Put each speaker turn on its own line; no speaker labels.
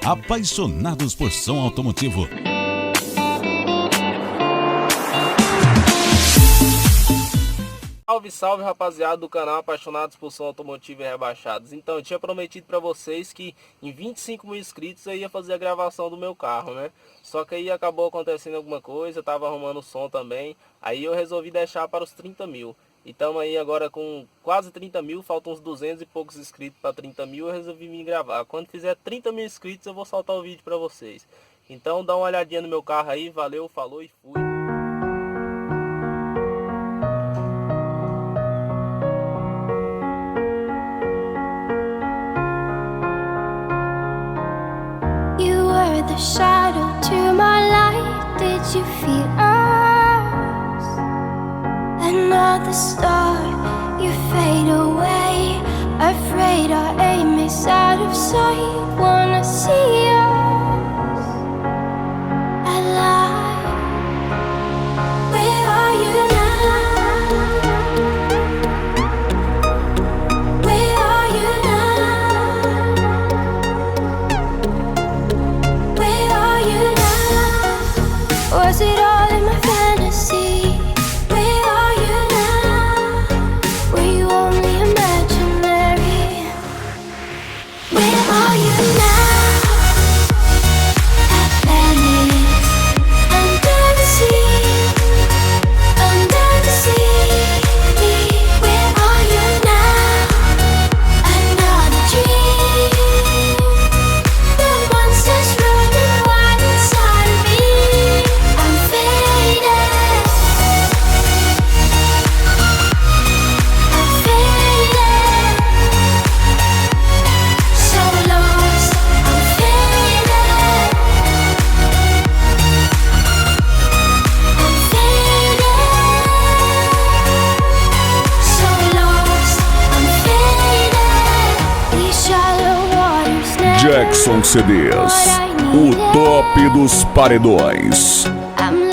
apaixonados por som automotivo.
Salve, salve, rapaziada do canal Apaixonados por Som Automotivo e Rebaixados. Então, eu tinha prometido pra vocês que em 25 mil inscritos eu ia fazer a gravação do meu carro, né? Só que aí acabou acontecendo alguma coisa, eu tava arrumando o som também. Aí eu resolvi deixar para os 30 mil. E tamo aí agora com quase 30 mil, faltam uns 200 e poucos inscritos para 30 mil, eu resolvi me gravar. Quando fizer 30 mil inscritos eu vou soltar o vídeo pra vocês. Então dá uma olhadinha no meu carro aí, valeu, falou e fui.
The shadow to my light, did you feel us? Another star, you fade away. Afraid our aim is out of sight. Wanna see us alive. Where are you now? Where are you now? Was it all in my fantasy? Where are you now? Were you only imaginary? Where are you now? Atlantis, under the sea, under the sea. Where are you now? Another dream. The monsters running wild inside of me.
Jackson CDs, o top dos paredões.
I'm